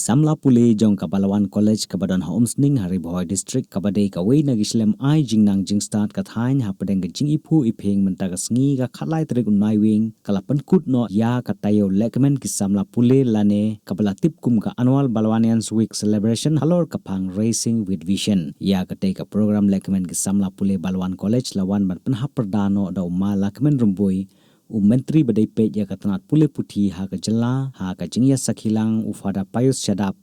samla pule jong Kabalawan College kabadon homsning hari Bohoi district kabadai kawai nagislem ai jingnang jingstart kathain hapadeng jing ipu ipeng mentagasngi ga khalai trik unai wing kalapan kut no ya katayo lekmen ki samla pule lane kabala tip kum ka annual Balawanians Week celebration halor kapang racing with vision ya katai ka program lekmen ki samla pule Balawan College lawan ban penhap perdano da umma lekmen rumbui Menteri badai pej ya katanat pule putih haka jela haka jingya sakhilang ufada payus syadap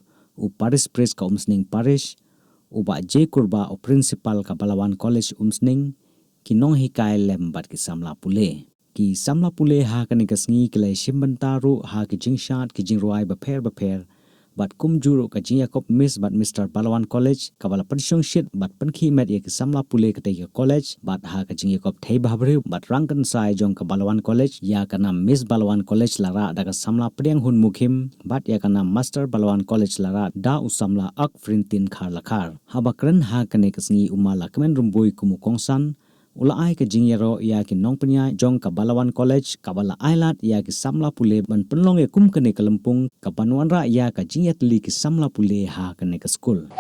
paris pres ka umsning parish ba je kurba principal ka Balawan College umsning kinong hikai lembat ki samla pule haka nikasngi kilai shimbentaru haka jingshat ki jingruai baper bat kum juru ka jingïakop miss bat Mr. Balawan College kabala pensyong shit bat penki met ya ki samla pule ketika college bat ha ka jingïakop thei bhabriew bat ryngkynsai jong ka Balawan College ya kana Miss Balawan College lara da ka samla Pdianghun Mukhim bat ya kana Master Balawan College lara da usamla Augfrintin Kharlakhar habakren ha kane kasngi umala kemen rumbui kumukongsan ula ai ka jingyaro ya ki nong penya jong ka Balawan College kabala ailat ya ki samla pule ban penlong ya kum kene ka lempung ka panuanra ya ka jingyatli ki samla pule ha kene ka school.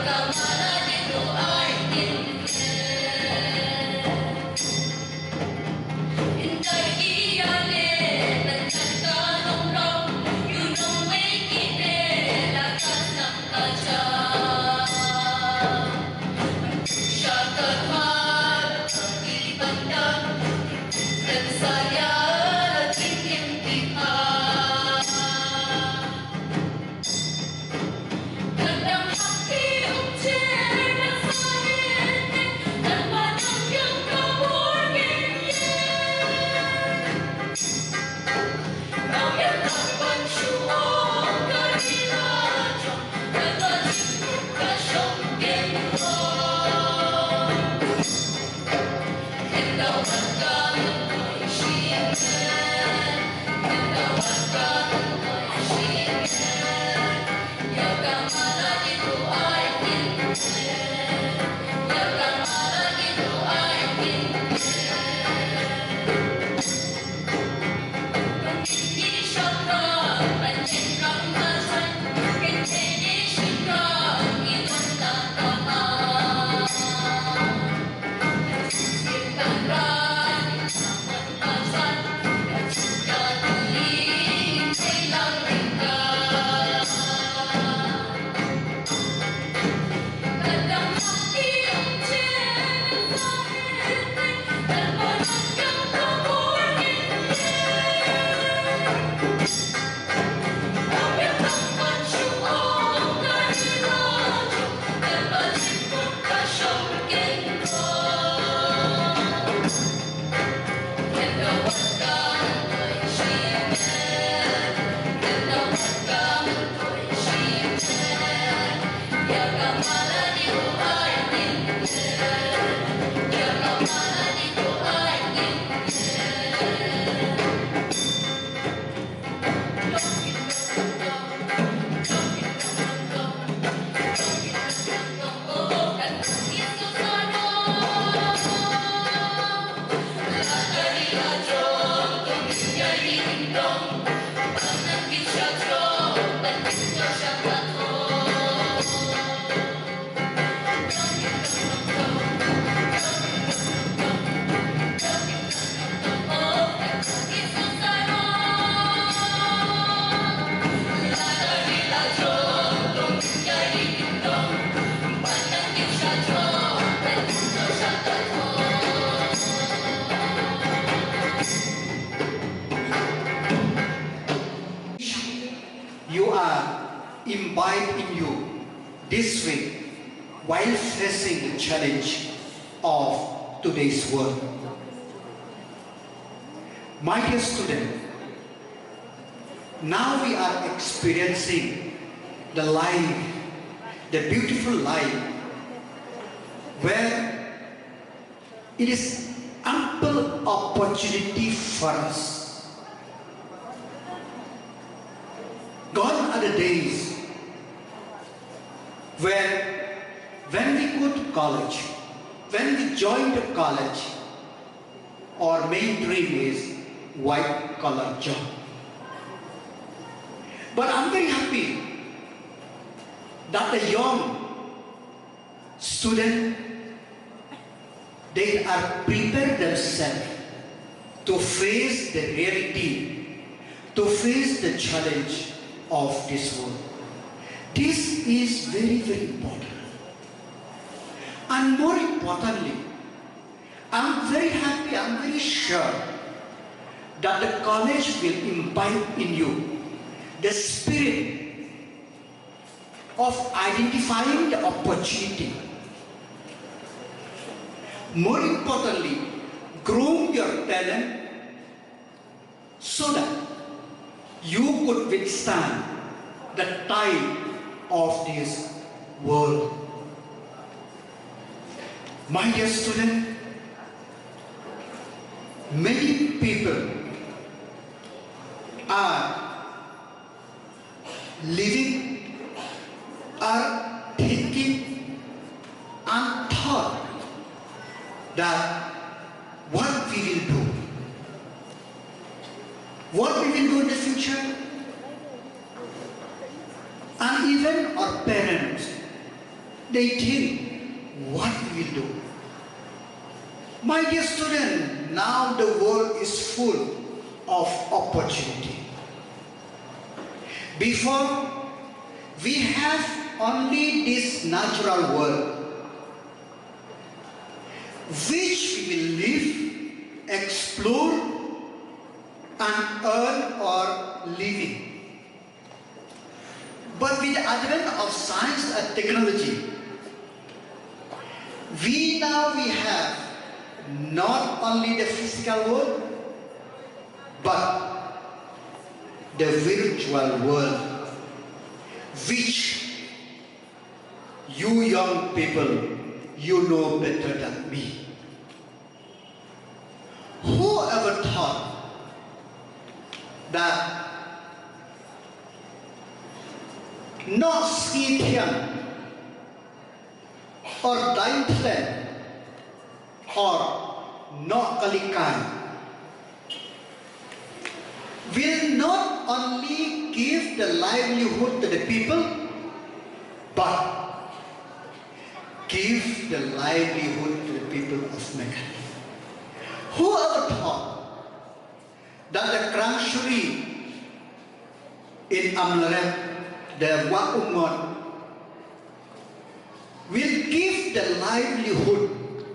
Welcome, imbibe in you this week while facing the challenge of today's world? My dear student, now we are experiencing the life, the beautiful life, where it is ample opportunity for us. Gone are the days where when we go to college, when we join the college, our main dream is white collar job. But I'm very happy that the young student, they are prepared themselves to face the reality, to face the challenge of this world. This is very, very important. And more importantly, I'm very happy, I'm very sure that the college will imbibe in you the spirit of identifying the opportunity. More importantly, groom your talent so that you could withstand the tide of this world. My dear student, many people are living, are thinking and thought that what we will do, what we will do in the future, and even our parents, they think what we will do. My dear student, now the world is full of opportunity. Before, we have only this natural world, which we will live, explore, and earn our living. But with the advent of science and technology, we have not only the physical world, but the virtual world, which you young people, you know better than me. Who ever thought that not Scythian or Daintland or not Kalikan will not only give the livelihood to the people, but give the livelihood to the people of Mecca. Who ever thought that the Krangshuri in Amlarep, the Waumon, will give the livelihood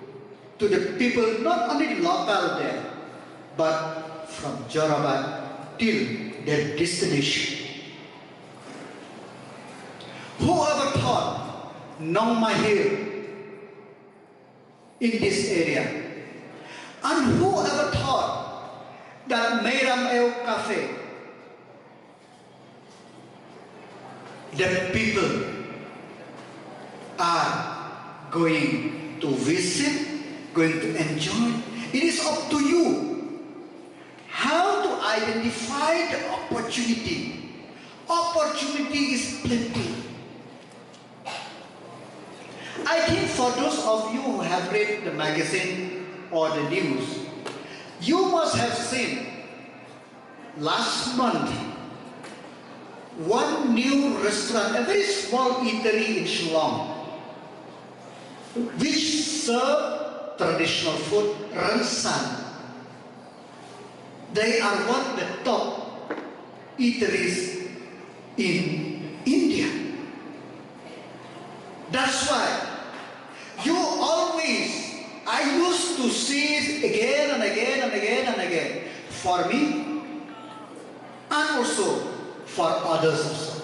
to the people, not only local there, but from Jorabat till their destination. Whoever thought Nong Mahir in this area, and whoever thought that Meiram El Cafe, the people are going to visit, going to enjoy. It is up to you how to identify the opportunity. Opportunity is plenty. I think for those of you who have read the magazine or the news, you must have seen last month one new restaurant, a very small eatery in Shillong, which serve traditional food, Rangsan. They are one of the top eateries in India. That's why I used to see it again and again and again and again, for me and also for others also.